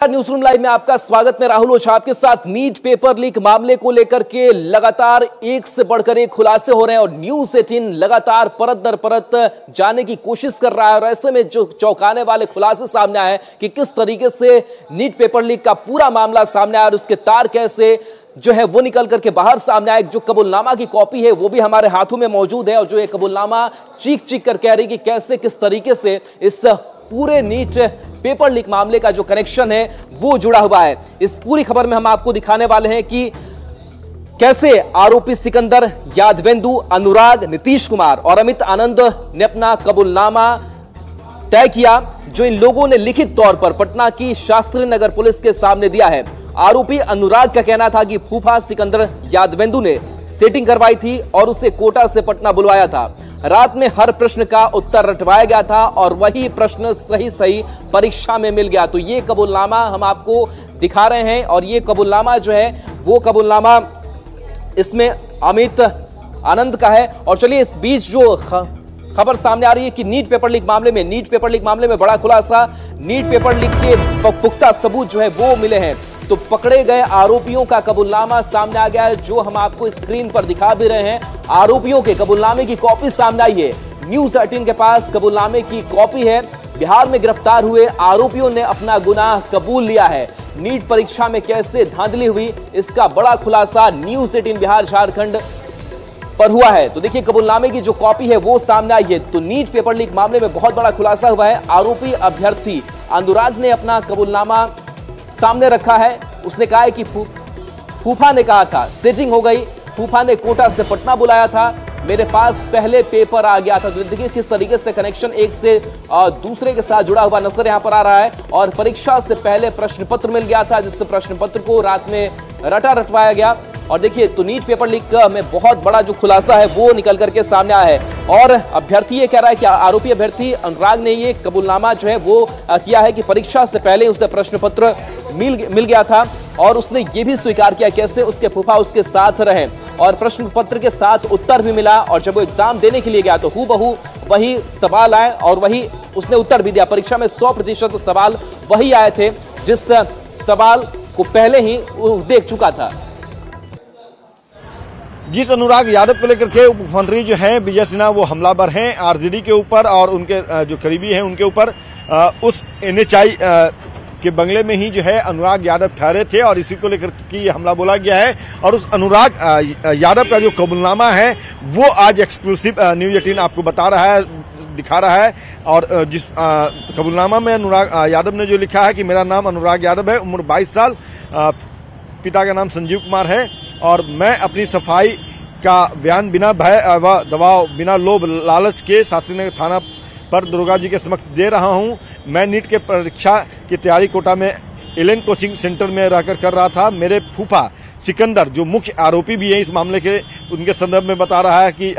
News room live में आपका स्वागत। मैं राहुल ओझा आपके साथ। नीट पेपर लीक मामले को लेकर के लगातार एक से बढ़कर एक खुलासे हो रहे हैं और न्यूज़ 18 लगातार परत दर परत जाने की कोशिश कर रहा है। और ऐसे में जो चौंकाने वाले खुलासे सामने आए कि किस तरीके से नीट पेपर लीक का पूरा मामला सामने आया और उसके तार कैसे जो है वो निकल करके बाहर सामने आए। जो कबूलनामा की कॉपी है वो भी हमारे हाथों में मौजूद है और जो ये कबूलनामा चीख चीख कर कह रही कि कैसे किस तरीके से इस पूरे नीट पेपर लीक मामले का जो कनेक्शन है वो जुड़ा हुआ है। इस पूरी खबर में हम आपको दिखाने वाले हैं कि कैसे आरोपी सिकंदर, यादवेंदु, अनुराग, नीतीश कुमार और अमित आनंद ने अपना कबूलनामा तय किया, जो इन लोगों ने लिखित तौर पर पटना की शास्त्री नगर पुलिस के सामने दिया है। आरोपी अनुराग का कहना था कि फूफा सिकंदर यादवेंदु ने सेटिंग करवाई थी और उसे कोटा से पटना बुलवाया था। रात में हर प्रश्न का उत्तर रटवाया गया था और वही प्रश्न सही परीक्षा में मिल गया। तो ये कबूलनामा हम आपको दिखा रहे हैं और ये कबूलनामा जो है वो कबूलनामा इसमें अमित आनंद का है। और चलिए इस बीच जो खबर सामने आ रही है कि नीट पेपर लीक मामले में बड़ा खुलासा, नीट पेपर लीक के पुख्ता सबूत जो है वो मिले हैं। तो पकड़े गए आरोपियों का कबूलनामा सामने आ गया है, जो हम आपको स्क्रीन पर दिखा भी रहे हैं। आरोपियों के कबूलनामे की कॉपी सामने आई है। न्यूज़ 18 के पास कबूलनामे की कॉपी है। बिहार में गिरफ्तार हुए आरोपियों ने अपना गुनाह कबूल लिया है। नीट परीक्षा में कैसे धांधली हुई, इसका बड़ा खुलासा न्यूज़ 18 बिहार झारखंड पर हुआ है। तो देखिए कबूलनामे की जो कॉपी है वो सामने आई है। तो नीट पेपर लीक मामले में बहुत बड़ा खुलासा हुआ है। आरोपी अभ्यर्थी अनुराग ने अपना कबूलनामा सामने रखा है। उसने कहा है कि फूफा ने कहा था सेटिंग हो गई, फूफा ने कोटा से पटना बुलाया था, मेरे पास पहले पेपर आ गया था। तो देखिए किस तरीके से कनेक्शन एक से दूसरे के साथ जुड़ा हुआ नजर यहां पर आ रहा है। और परीक्षा से पहले प्रश्न पत्र मिल गया था, जिससे प्रश्न पत्र को रात में रटवाया गया। और देखिए तो नीट पेपर लीक में बहुत बड़ा जो खुलासा है वो निकल करके सामने आया है। और अभ्यर्थी ये कह रहा है कि आरोपी अभ्यर्थी अनुराग ने ये कबूलनामा जो है वो किया है कि परीक्षा से पहले उसे प्रश्न पत्र मिल गया था और उसने ये भी स्वीकार किया कैसे उसके फूफा उसके साथ रहे और प्रश्न पत्र के साथ उत्तर भी मिला। और जब वो एग्जाम देने के लिए गया तो हूबहू वही सवाल आए और वही उसने उत्तर भी दिया। परीक्षा में 100% सवाल वही आए थे जिस सवाल को पहले ही वो देख चुका था। जिस अनुराग यादव को लेकर के उप मुख्यमंत्री जो हैं विजय सिन्हा वो हमलावर हैं आरजेडी के ऊपर और उनके जो करीबी हैं उनके ऊपर, उस NHI के बंगले में ही जो है अनुराग यादव ठहरे थे और इसी को लेकर के ये हमला बोला गया है। और उस अनुराग यादव का जो कबूलनामा है वो आज एक्सक्लूसिव न्यूज़ 18 आपको दिखा रहा है। और जिस कबूलनामा में अनुराग यादव ने जो लिखा है कि मेरा नाम अनुराग यादव है, उम्र 22 साल, पिता का नाम संजीव कुमार है और मैं अपनी सफाई का बयान बिना भय व दबाव, बिना लोभ लालच के शास्त्रीनगर थाना पर दुर्गा जी के समक्ष दे रहा हूं। मैं नीट के परीक्षा की तैयारी कोटा में एलेन कोचिंग सेंटर में रहकर कर रहा था। मेरे फूफा सिकंदर जो मुख्य आरोपी भी हैं इस मामले के, उनके संदर्भ में बता रहा है कि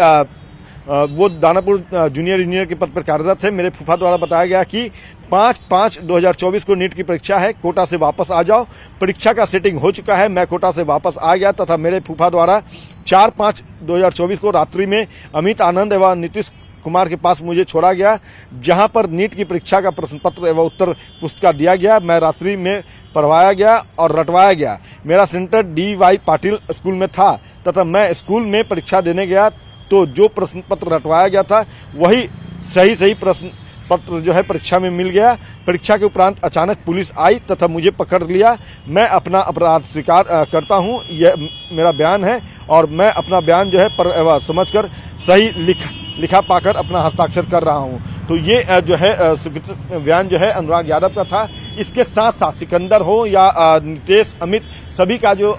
वो दानापुर जूनियर इंजीनियर के पद पर कार्यरत है। मेरे फूफा द्वारा बताया गया कि 5/5/2024 को नीट की परीक्षा है, कोटा से वापस आ जाओ। परीक्षा का सेटिंग हो चुका है, मैं कोटा से वापस आ गया तथा मेरे फूफा द्वारा 4/5/2024 को रात्रि में अमित आनंद एवं नीतीश कुमार के पास मुझे छोड़ा गया, जहां पर नीट की परीक्षा का प्रश्न पत्र एवं उत्तर पुस्तिका दिया गया। मैं रात्रि में पढ़वाया गया और रटवाया गया। मेरा सेंटर DY पाटिल स्कूल में था तथा मैं स्कूल में परीक्षा देने गया तो जो प्रश्न पत्र रटवाया गया था वही सही प्रश्न पत्र जो है परीक्षा में मिल गया। परीक्षा के उपरांत अचानक पुलिस आई तथा मुझे पकड़ लिया। मैं अपना अपराध स्वीकार करता हूं, यह मेरा बयान है और मैं अपना बयान जो है समझकर सही लिखा पाकर अपना हस्ताक्षर कर रहा हूं। तो ये जो है बयान जो है अनुराग यादव का था। इसके साथ साथ सिकंदर हो या नीतीश, अमित, सभी का जो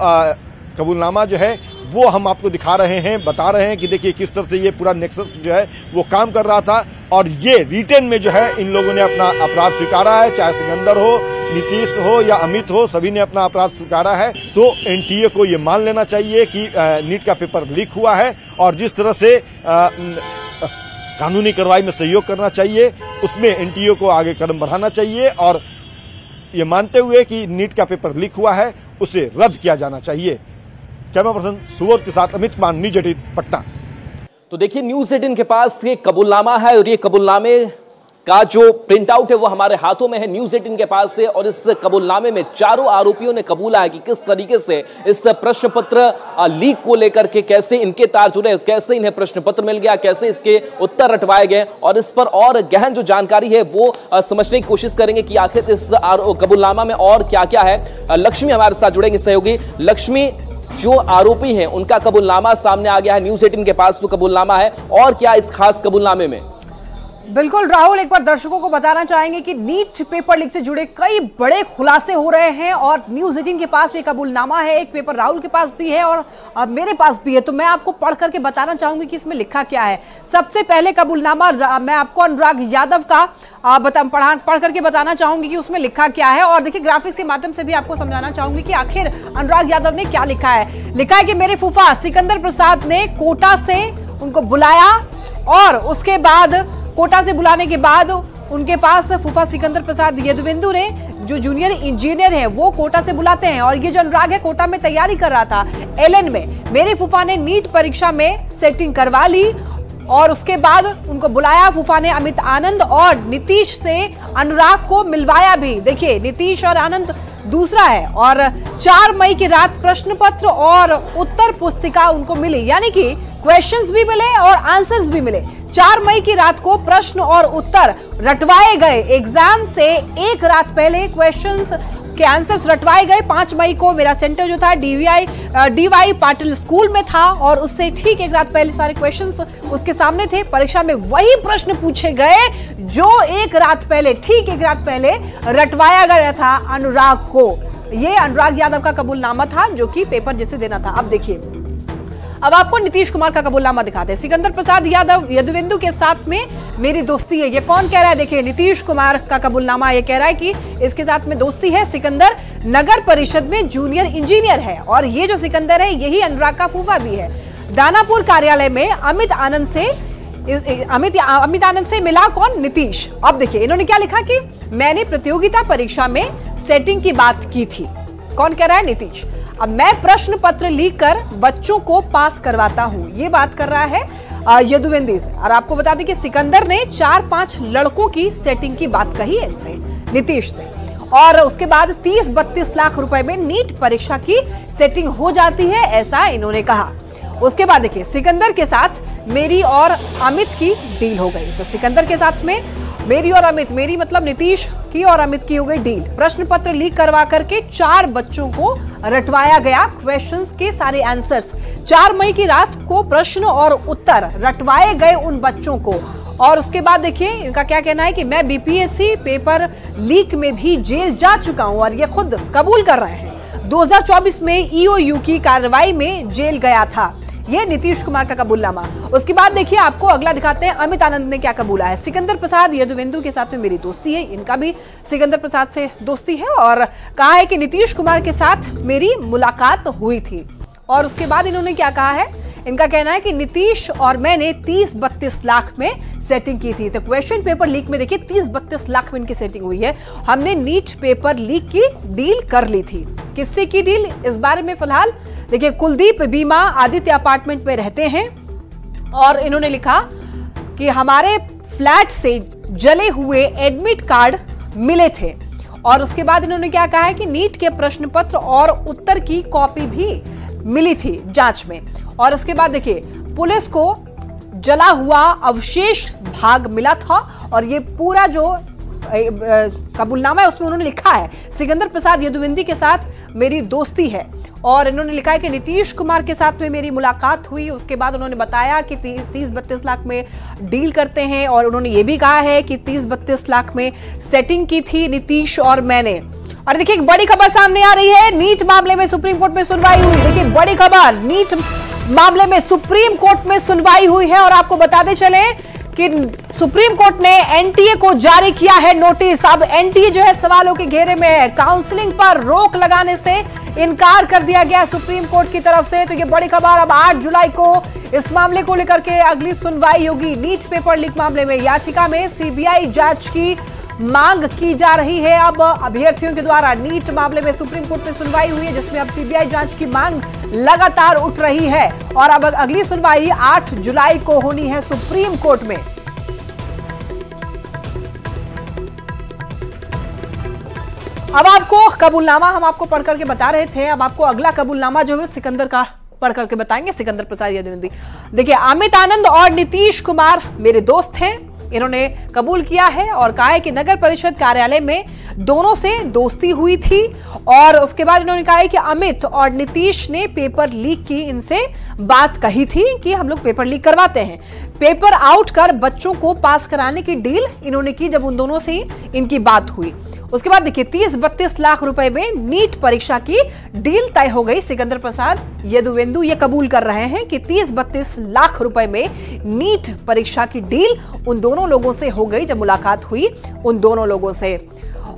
कबूलनामा जो है वो हम आपको दिखा रहे हैं, बता रहे हैं कि देखिए किस तरह से ये पूरा नेक्सस जो है वो काम कर रहा था। और ये रिटेन में जो है इन लोगों ने अपना अपराध स्वीकारा है, चाहे सिकंदर हो, नीतीश हो या अमित हो, सभी ने अपना अपराध स्वीकारा है। तो NTA को ये मान लेना चाहिए कि नीट का पेपर लीक हुआ है और जिस तरह से कानूनी कार्रवाई में सहयोग करना चाहिए उसमें NTA को आगे कदम बढ़ाना चाहिए और ये मानते हुए कि नीट का पेपर लीक हुआ है उसे रद्द किया जाना चाहिए। कैमरा पर्सन सुबोध के साथ अमित कुमार, न्यूज़ 18 पटना। तो देखिए न्यूज़ 18 के पास ये कबूलनामा है और ये कबूलनामे का जो प्रिंट आउट है वो हमारे हाथों में है, न्यूज़ 18 के पास से। और इस कबूलनामे में चारों आरोपियों ने कबूला है कि किस तरीके से इस प्रश्न पत्र लीक को लेकर के कैसे इनके तार जुड़े, कैसे इन्हें प्रश्न पत्र मिल गया, कैसे इसके उत्तर रटवाए गए। और इस पर और गहन जो जानकारी है वो समझने की कोशिश करेंगे कि आखिर इस कबूलनामा में और क्या क्या है। लक्ष्मी हमारे साथ जुड़ेंगे सहयोगी। लक्ष्मी, जो आरोपी हैं उनका कबूलनामा सामने आ गया है, न्यूज़ 18 के पास वो कबूलनामा है, और क्या इस खास कबूलनामे में? बिल्कुल राहुल, एक बार दर्शकों को बताना चाहेंगे कि नीट पेपर लीक से जुड़े कई बड़े खुलासे हो रहे हैं और न्यूज़ 18 के पास एक कबूलनामा है, एक पेपर राहुल के पास भी है और मेरे पास भी है। तो मैं आपको पढ़ करके बताना चाहूंगी कि इसमें लिखा क्या है। सबसे पहले कबूलनामा मैं आपको अनुराग यादव का पढ़ करके बताना चाहूंगी कि उसमें लिखा क्या है। और देखिए, ग्राफिक्स के माध्यम से भी आपको समझाना चाहूंगी कि आखिर अनुराग यादव ने क्या लिखा है। लिखा है कि मेरे फूफा सिकंदर प्रसाद ने कोटा से उनको बुलाया और उसके बाद कोटा से बुलाने के बाद उनके पास फूफा सिकंदर प्रसाद यदुवेंदु ने, जो जूनियर इंजीनियर है, वो कोटा से बुलाते हैं। और ये जो अनुराग है कोटा में तैयारी कर रहा था एलएन में। मेरे फूफा ने नीट परीक्षा में सेटिंग करवा ली और उसके बाद उनको बुलाया। फूफा ने अमित आनंद और नीतीश से अनुराग को मिलवाया भी। देखिए, नीतीश और आनंद दूसरा है। और 4 मई की रात प्रश्न पत्र और उत्तर पुस्तिका उनको मिली, यानी कि क्वेश्चंस भी मिले और आंसर्स भी मिले। 4 मई की रात को प्रश्न और उत्तर रटवाए गए। एग्जाम से एक रात पहले क्वेश्चंस के आंसर्स रटवाए गए। 5 मई को मेरा सेंटर जो था डीवाई पाटिल स्कूल में था और उससे ठीक एक रात पहले सारे क्वेश्चंस उसके सामने थे। परीक्षा में वही प्रश्न पूछे गए जो एक रात पहले, ठीक एक रात पहले रटवाया गया था अनुराग को। ये अनुराग यादव का कबूलनामा था जो कि पेपर जिसे देना था। अब देखिए, अब आपको नीतीश कुमार का कबूलनामा दिखाते हैं। सिकंदर प्रसाद यादव यदुवेंदु के साथ में मेरी दोस्ती है। ये कौन कह रहा है? देखिए, नीतीश कुमार का कबूलनामा ये कह रहा है कि इसके साथ में दोस्ती है। सिकंदर नगर परिषद में जूनियर इंजीनियर है और ये जो सिकंदर है यही अनुराग का फूफा भी है। दानापुर कार्यालय में अमित आनंद से मिला कौन? नीतीश। अब देखिए, इन्होंने क्या लिखा कि मैंने प्रतियोगिता परीक्षा में सेटिंग की बात की थी। कौन कह रहा है? नीतीश। अब मैं प्रश्न पत्र लीक कर बच्चों को पास करवाता हूं, ये बात कर रहा है यदुवेंदु से। और आपको बता दें कि सिकंदर ने 4-5 लड़कों की सेटिंग की बात कही है इनसे, नीतीश से। और उसके बाद 30-32 लाख रुपए में नीट परीक्षा की सेटिंग हो जाती है, ऐसा इन्होंने कहा। उसके बाद देखिए, सिकंदर के साथ मेरी और अमित की डील हो गई। तो सिकंदर के साथ में मेरी और अमित, मेरी मतलब नीतीश की और अमित की हो गई डील। प्रश्न पत्र लीक करवा करके 4 बच्चों को रटवाया गया, क्वेश्चंस के सारे आंसर्स। 4 मई की रात को प्रश्न और उत्तर रटवाए गए उन बच्चों को। और उसके बाद देखिए, इनका क्या कहना है कि मैं बीपीएससी पेपर लीक में भी जेल जा चुका हूं और ये खुद कबूल कर रहे हैं। 2024 में ईओयू की कार्रवाई में जेल गया था। ये नीतीश कुमार का कबूलनामा। उसके बाद देखिए, आपको अगला दिखाते हैं अमित आनंद ने क्या कबूला है। सिकंदर प्रसाद यदुवेंदु के साथ में मेरी दोस्ती है, इनका भी सिकंदर प्रसाद से दोस्ती है। और कहा है कि नीतीश कुमार के साथ मेरी मुलाकात हुई थी। और उसके बाद इन्होंने क्या कहा है? इनका कहना है कि नीतीश और मैंने 30-32 लाख में सेटिंग की थी। तो क्वेश्चन पेपर लीक में देखिए 30-32 लाख में इनकी सेटिंग हुई है। हमने नीट पेपर लीक की डील कर ली थी। किससे की डील? इस बारे में फिलहाल देखिए, कुलदीप बीमा आदित्य अपार्टमेंट में रहते हैं और इन्होंने लिखा कि हमारे फ्लैट से जले हुए एडमिट कार्ड मिले थे। और उसके बाद इन्होंने क्या कहा है कि नीट के प्रश्न पत्र और उत्तर की कॉपी भी मिली थी जांच में। और उसके बाद देखिए, पुलिस को जला हुआ अवशेष भाग मिला था। और ये पूरा जो कबूलनामा है उसमें उन्होंने लिखा है सिकंदर प्रसाद यदुवेंदु के साथ मेरी दोस्ती है। और इन्होंने लिखा है कि नीतीश कुमार के साथ में मेरी मुलाकात हुई। उसके बाद उन्होंने बताया कि 30-32 लाख में डील करते हैं। और उन्होंने ये भी कहा है कि 30-32 लाख में सेटिंग की थी नीतीश और मैंने। और देखिए, एक बड़ी खबर सामने आ रही है। नीट मामले में सुप्रीम कोर्ट में सुनवाई हुई। देखिए, बड़ी खबर, नीट मामले में सुप्रीम कोर्ट में सुनवाई हुई है। और आपको बताते चले कि सुप्रीम कोर्ट ने एनटीए को जारी किया है नोटिस। अब एनटीए जो है सवालों के घेरे में है। काउंसलिंग पर रोक लगाने से इनकार कर दिया गया सुप्रीम कोर्ट की तरफ से। तो ये बड़ी खबर, अब 8 जुलाई को इस मामले को लेकर के अगली सुनवाई होगी। नीट पेपर लीक मामले में याचिका में सीबीआई जांच की मांग की जा रही है। अब अभ्यर्थियों के द्वारा नीट मामले में सुप्रीम कोर्ट में सुनवाई हुई है, जिसमें अब सीबीआई जांच की मांग लगातार उठ रही है। और अब अगली सुनवाई 8 जुलाई को होनी है सुप्रीम कोर्ट में। अब आपको कबूलनामा हम आपको पढ़ करके बता रहे थे, अब आपको अगला कबूलनामा जो है सिकंदर का पढ़ करके बताएंगे। सिकंदर प्रसाद यदुवेंदु। देखिए, अमित आनंद और नीतीश कुमार मेरे दोस्त हैं, इन्होंने कबूल किया है और कहा है कि नगर परिषद कार्यालय में दोनों से दोस्ती हुई थी और उसके बाद इन्होंने कहा है कि अमित और नीतीश ने पेपर लीक की इनसे बात कही थी कि हम लोग पेपर लीक करवाते हैं। पेपर आउट कर बच्चों को पास कराने की डील इन्होंने की जब उन दोनों से इनकी बात हुई। उसके बाद देखिए 30-32 लाख रुपए में नीट परीक्षा की डील तय हो गई। सिकंदर प्रसाद यदुवेंदु ये कबूल कर रहे हैं कि 30-32 लाख रुपए में नीट परीक्षा की डील उन दोनों लोगों से हो गई जब मुलाकात हुई उन दोनों लोगों से।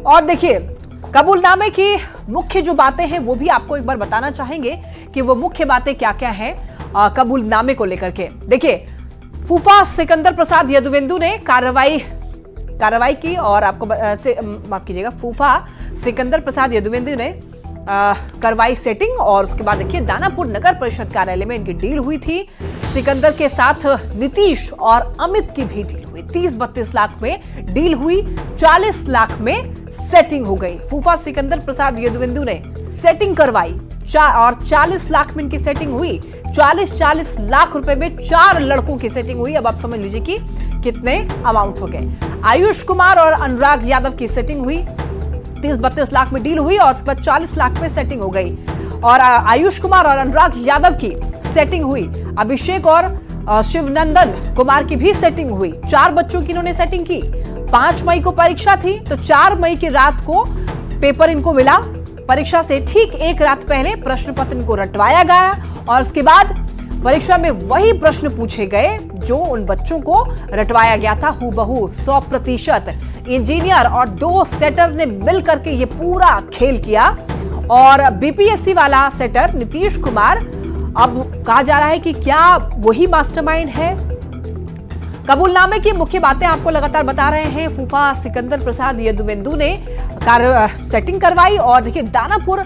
और देखिए, कबूलनामे की मुख्य जो बातें हैं वो भी आपको एक बार बताना चाहेंगे कि वो मुख्य बातें क्या क्या हैं कबूलनामे को लेकर के। देखिए, फूफा सिकंदर प्रसाद यदुवेंदु ने कार्रवाई की और आपको माफ कीजिएगा, फूफा सिकंदर प्रसाद यदुवेंदु ने करवाई सेटिंग और उसके बाद देखिए दानापुर नगर परिषद कार्यालय में इनकी डील हुई थी। सिकंदर के साथ नीतीश और अमित की भी डील हुई। 30-32 लाख में डील हुई, 40 लाख में सेटिंग हो गई। फूफा सिकंदर प्रसाद यदुवेंदु ने सेटिंग करवाई और 40 लाख में इनकी सेटिंग हुई। 40 लाख रुपए में 4 लड़कों की सेटिंग हुई। अब आप समझ लीजिए कि कितने अमाउंट हो गए। आयुष कुमार और अनुराग यादव की सेटिंग हुई, 30-32 लाख में डील हुई और उसके बाद 40 लाख में सेटिंग हो गई। और आयुष कुमार और अनुराग यादव की सेटिंग हुई। अभिषेक और शिवनंदन कुमार की भी सेटिंग हुई। 4 बच्चों की इन्होंने सेटिंग की। 5 मई को परीक्षा थी तो 4 मई की रात को पेपर इनको मिला। परीक्षा से ठीक एक रात पहले प्रश्न पत्र इनको रटवाया गया और उसके बाद परीक्षा में वही प्रश्न पूछे गए जो उन बच्चों को रटवाया गया था हूबहू 100%। इंजीनियर और 2 सेटर ने मिलकर के ये पूरा खेल किया और बीपीएससी वाला सेटर नीतीश कुमार, अब कहा जा रहा है कि क्या वही मास्टरमाइंड है। कबूलनामे की मुख्य बातें आपको लगातार बता रहे हैं। फूफा सिकंदर प्रसाद यदुवेंदु ने सेटिंग करवाई और देखिए दानापुर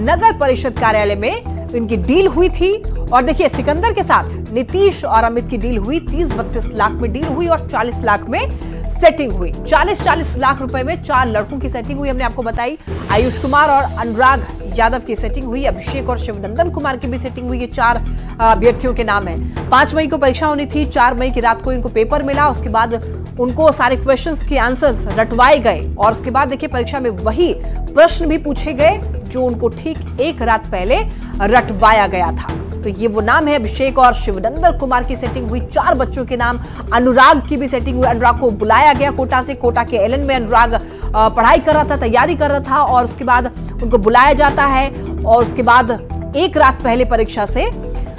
नगर परिषद कार्यालय में इनकी डील हुई थी। और देखिए, सिकंदर के साथ नीतीश और अमित की डील हुई। 30-32 लाख में डील हुई और 40 लाख में सेटिंग हुई। 40 लाख रुपए में 4 लड़कों की सेटिंग हुई, हमने आपको बताई। आयुष कुमार और अनुराग यादव की सेटिंग हुई। अभिषेक और शिवनंदन कुमार की भी सेटिंग हुई। ये 4 अभ्यर्थियों के नाम है। 5 मई को परीक्षा होनी थी, 4 मई की रात को इनको पेपर मिला। उसके बाद उनको सारे क्वेश्चंस के आंसर्स रटवाए गए और उसके बाद देखिए परीक्षा में वही प्रश्न भी पूछे गए जो उनको ठीक एक रात पहले रटवाया गया था। तो ये वो नाम है। अभिषेक और शिवनंदन कुमार की सेटिंग हुई। 4 बच्चों के नाम। अनुराग की भी सेटिंग हुई। अनुराग को बुलाया गया कोटा से। कोटा के एलन में अनुराग पढ़ाई कर रहा था, तैयारी कर रहा था और उसके बाद उनको बुलाया जाता है और उसके बाद एक रात पहले परीक्षा से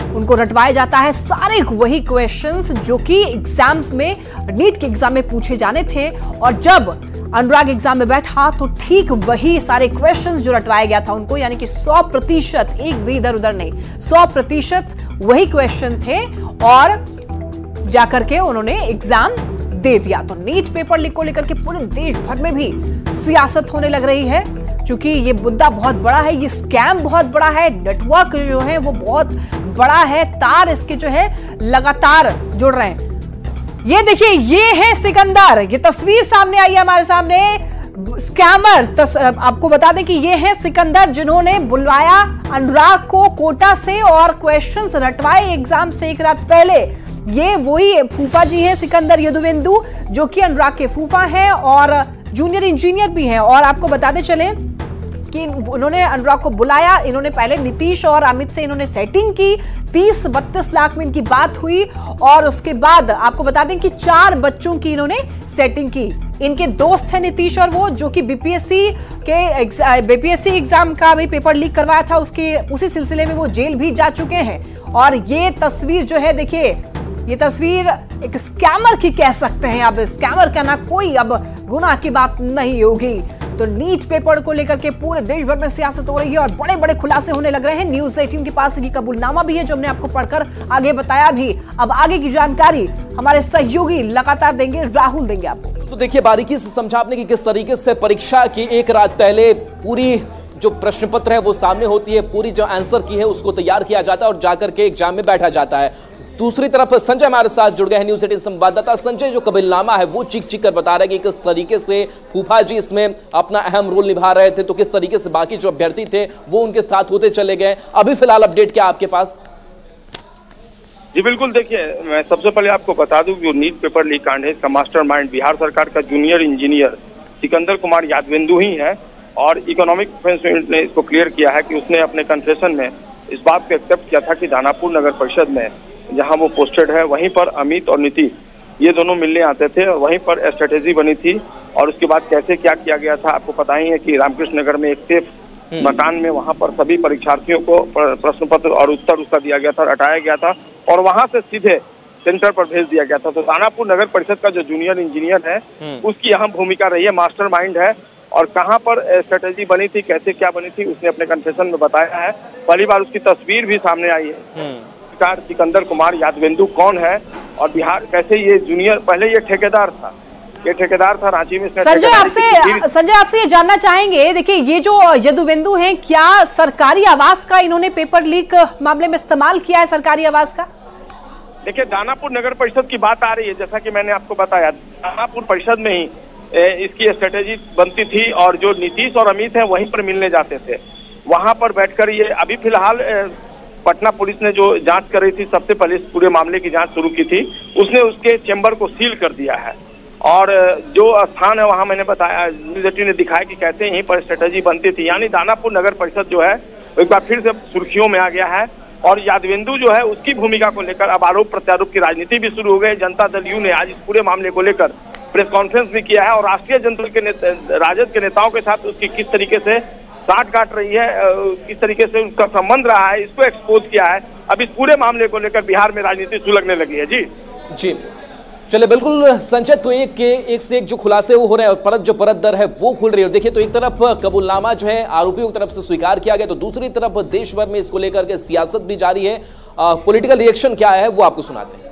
उनको रटवाया जाता है सारे वही क्वेश्चंस जो कि एग्जाम्स में, नीट के एग्जाम में पूछे जाने थे। और जब अनुराग एग्जाम में बैठा तो ठीक वही सारे क्वेश्चंस जो रटवाया गया था उनको, यानी कि 100%, एक भी इधर उधर नहीं, 100% वही क्वेश्चन थे और जाकर के उन्होंने एग्जाम दे दिया। तो नीट पेपर लीक को लेकर के पूरे देश भर में भी सियासत होने लग रही है क्योंकि ये मुद्दा बहुत बड़ा है, ये स्कैम बहुत बड़ा है, नेटवर्क जो है वो बहुत बड़ा है, तार इसके जो है लगातार जुड़ रहे हैं। ये देखिए, ये है सिकंदर, ये तस्वीर सामने आई है हमारे सामने। स्कैमर, आपको बता दें कि ये है सिकंदर जिन्होंने बुलवाया अनुराग को कोटा से और क्वेश्चंस रटवाए एग्जाम से एक रात पहले। ये वही फूफा जी है सिकंदर यदुवेंदु जो कि अनुराग के फूफा हैं और जूनियर इंजीनियर भी हैं। और आपको बताते चले कि उन्होंने अनुराग को बुलाया, इन्होंने पहले नीतीश और अमित से इन्होंने सेटिंग की। 30-32 लाख में इनकी बात हुई और उसके बाद आपको बता दें कि 4 बच्चों की इन्होंने सेटिंग की। इनके दोस्त हैं नीतीश और वो, जो कि बीपीएससी एग्जाम का भी पेपर लीक करवाया था, उसी सिलसिले में वो जेल भी जा चुके हैं। और ये तस्वीर जो है, देखिए ये तस्वीर एक स्कैमर की कह सकते हैं। अब स्कैमर कहना कोई अब गुनाह की बात नहीं होगी। तो नीट पेपर को लेकर के पूरे देश भर में सियासत हो रही है और बड़े बड़े खुलासे होने लग रहे हैं। न्यूज़ 18 के पास ये कबूलनामा भी है जो हमने आपको पढ़कर आगे बताया भी। अब आगे की जानकारी हमारे सहयोगी लगातार देंगे, राहुल देंगे आपको। तो देखिए, बारीकी से समझा आपने कि किस तरीके से परीक्षा की एक रात पहले पूरी जो प्रश्न पत्र है वो सामने होती है, पूरी जो आंसर की है उसको तैयार किया जाता है और जाकर के एग्जाम में बैठा जाता है। दूसरी तरफ संजय हमारे साथ जुड़ गए हैं, न्यूज़ 18 संवाददाता। संजय, जो कबीलनामा है वो चीख चीख कर बता रहा है कि किस तरीके से फूफा जी इसमें अपना अहम रोल निभा रहे थे, तो किस तरीके से बाकी जो अभ्यर्थी थे वो उनके साथ होते चले गए। अभी फिलहाल अपडेट क्या आपके पास? जी बिल्कुल, देखिए मैं सबसे पहले आपको बता दूं, जो नीट पेपर लीक कांड है इसका मास्टरमाइंड बिहार सरकार का जूनियर इंजीनियर सिकंदर कुमार यादवेंदु ही है। और इकोनॉमिक डिफेंस यूनिट ने इसको क्लियर किया है कि उसने अपने कन्फेशन में इस बात को एक्सेप्ट किया था कि दानापुर नगर परिषद में जहां वो पोस्टेड है वहीं पर अमित और नीतीश ये दोनों मिलने आते थे और वहीं पर स्ट्रेटेजी बनी थी। और उसके बाद कैसे क्या किया गया था आपको पता ही है कि रामकृष्ण नगर में एक सेफ मकान में वहां पर सभी परीक्षार्थियों को प्रश्न पत्र और उत्तर उसका दिया गया था और हटाया गया था और वहां से सीधे सेंटर पर भेज दिया गया था। तो दानापुर नगर परिषद का जो जूनियर इंजीनियर है उसकी अहम भूमिका रही है, मास्टरमाइंड है। और कहां पर स्ट्रेटेजी बनी थी, कैसे क्या बनी थी, उसने अपने कन्फेशन में बताया है। पहली बार उसकी तस्वीर भी सामने आई है। सिकंदर कुमार यादवेंदु कौन है और बिहार कैसे ये जूनियर, पहले ये ठेकेदार था, रांची में। संजय आपसे ये जानना चाहेंगे, देखिए ये जो यादवेंदु हैं, क्या सरकारी आवास का इन्होंने पेपर लीक मामले में इस्तेमाल किया है, सरकारी आवास का? देखिए दानापुर नगर परिषद की बात आ रही है, जैसा कि मैंने आपको बताया दानापुर परिषद में ही इसकी स्ट्रेटेजी बनती थी और जो नीतीश और अमित हैं वहीं पर मिलने जाते थे। वहां पर बैठकर ये अभी फिलहाल पटना पुलिस ने जो जांच कर रही थी, सबसे पहले इस पूरे मामले की जांच शुरू की थी, उसने उसके चेंबर को सील कर दिया है। और जो स्थान है वहां मैंने बताया, न्यूज़ 18 ने दिखाया कि कैसे यहीं पर स्ट्रेटेजी बनती थी। यानी दानापुर नगर परिषद जो है एक बार फिर से सुर्खियों में आ गया है। और यादवेंदु जो है उसकी भूमिका को लेकर अब आरोप प्रत्यारोप की राजनीति भी शुरू हो गई। जनता दल यू ने आज इस पूरे मामले को लेकर प्रेस कॉन्फ्रेंस भी किया है और राष्ट्रीय जनता के राजद के नेताओं के साथ उसकी किस तरीके से साठ काट रही है, किस तरीके से उनका संबंध रहा है, इसको एक्सपोज किया है। अब इस पूरे मामले को लेकर बिहार में राजनीति सुलगने लगी है। जी चलिए, बिल्कुल संजय, तो एक से एक जो खुलासे वो हो रहे हैं और परत जो परत दर है वो खुल रही है। देखिए, तो एक तरफ कबूलनामा जो है आरोपियों की तरफ से स्वीकार किया गया, तो दूसरी तरफ देश भर में इसको लेकर के सियासत भी जारी है। पॉलिटिकल रिएक्शन क्या है वो आपको सुनाते हैं।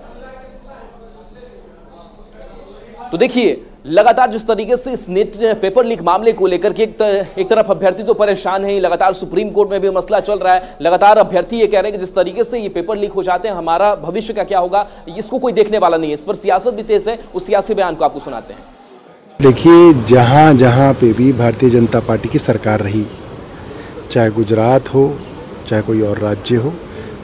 तो देखिए, लगातार जिस तरीके से इस नीट पेपर लीक मामले को लेकर के एक तरफ अभ्यर्थी तो परेशान है, लगातार सुप्रीम कोर्ट में भी मसला चल रहा है। लगातार अभ्यर्थी ये कह रहे हैं कि जिस तरीके से ये पेपर लीक हो जाते हैं, हमारा भविष्य का क्या होगा, इसको कोई देखने वाला नहीं है। इस पर सियासत भी तेज है, उस सियासी बयान को आपको सुनाते हैं। देखिए, जहां जहां पे भी भारतीय जनता पार्टी की सरकार रही, चाहे गुजरात हो चाहे कोई और राज्य हो,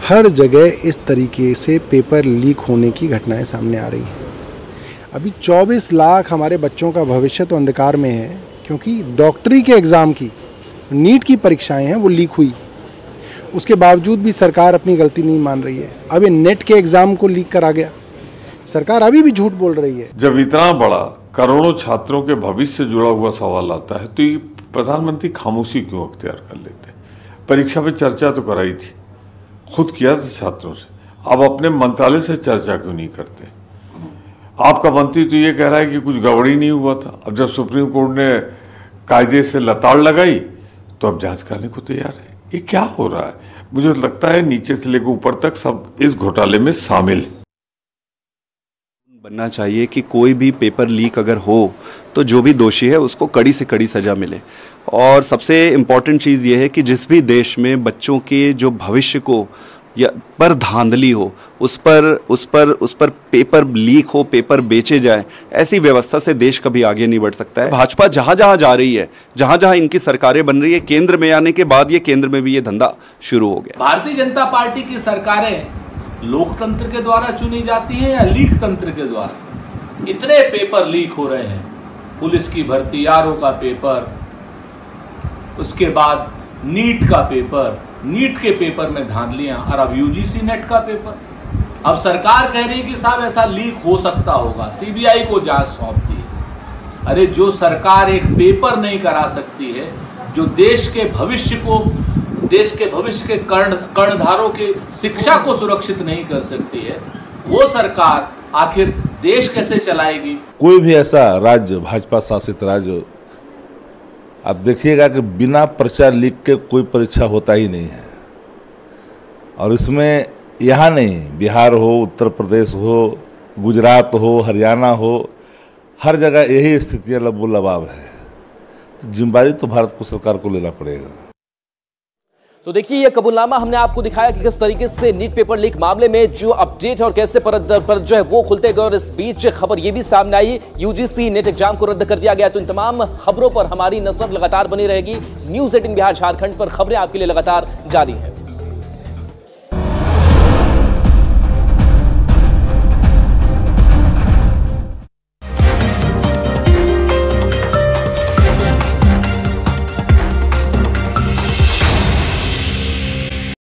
हर जगह इस तरीके से पेपर लीक होने की घटनाएं सामने आ रही हैं। अभी 24 लाख हमारे बच्चों का भविष्य तो अंधकार में है, क्योंकि डॉक्टरी के एग्ज़ाम की, नीट की परीक्षाएं हैं वो लीक हुई। उसके बावजूद भी सरकार अपनी गलती नहीं मान रही है। अब ये नेट के एग्ज़ाम को लीक करा गया, सरकार अभी भी झूठ बोल रही है। जब इतना बड़ा करोड़ों छात्रों के भविष्य से जुड़ा हुआ सवाल आता है तो ये प्रधानमंत्री खामोशी क्यों अख्तियार कर लेते? परीक्षा पे चर्चा तो कराई थी, खुद किया था छात्रों से, अब अपने मंत्रालय से चर्चा क्यों नहीं करते? आपका मंत्री तो ये कह रहा है कि कुछ गड़बड़ी नहीं हुआ था। अब जब सुप्रीम कोर्ट ने कायदे से लताड़ लगाई तो अब जांच करने को तैयार है। ये क्या हो रहा है? मुझे लगता है नीचे से लेकर ऊपर तक सब इस घोटाले में शामिल बनना चाहिए कि कोई भी पेपर लीक अगर हो तो जो भी दोषी है उसको कड़ी से कड़ी सजा मिले। और सबसे इम्पॉर्टेंट चीज़ ये है कि जिस भी देश में बच्चों के जो भविष्य को या पर धांधली हो, उस पर पेपर लीक हो, पेपर बेचे जाए, ऐसी व्यवस्था से देश कभी आगे नहीं बढ़ सकता है। भाजपा जहां जहां जा रही है, जहां जहां इनकी सरकारें बन रही है, केंद्र में आने के बाद ये केंद्र में भी ये धंधा शुरू हो गया। भारतीय जनता पार्टी की सरकारें लोकतंत्र के द्वारा चुनी जाती है या लीक तंत्र के द्वारा? इतने पेपर लीक हो रहे हैं, पुलिस की भर्ती, आरओ का पेपर, उसके बाद नीट का पेपर, नीट के पेपर में धांधलियां, और अब यूजीसी नेट का पेपर। अब सरकार कह रही है कि साहब ऐसा लीक हो सकता होगा, सीबीआई को जांच सौंप दी। अरे जो सरकार एक पेपर नहीं करा सकती है, जो देश के भविष्य के कर्णधारों के शिक्षा को सुरक्षित नहीं कर सकती है, वो सरकार आखिर देश कैसे चलाएगी? कोई भी ऐसा राज्य, भाजपा शासित राज्य, आप देखिएगा कि बिना पर्चा लीक के कोई परीक्षा होता ही नहीं है। और इसमें यहाँ नहीं, बिहार हो, उत्तर प्रदेश हो, गुजरात हो, हरियाणा हो, हर जगह यही स्थितियाँ लबो लबाब है। जिम्मेदारी तो भारत को सरकार को लेना पड़ेगा। तो देखिए ये कबूलनामा हमने आपको दिखाया कि किस तरीके से नीट पेपर लीक मामले में जो अपडेट है और कैसे परत दर परत जो है वो खुलते गए और इस बीच खबर ये भी सामने आई यूजीसी नेट एग्जाम को रद्द कर दिया गया। तो इन तमाम खबरों पर हमारी नजर लगातार बनी रहेगी। न्यूज़ 18 बिहार झारखंड पर खबरें आपके लिए लगातार जारी है।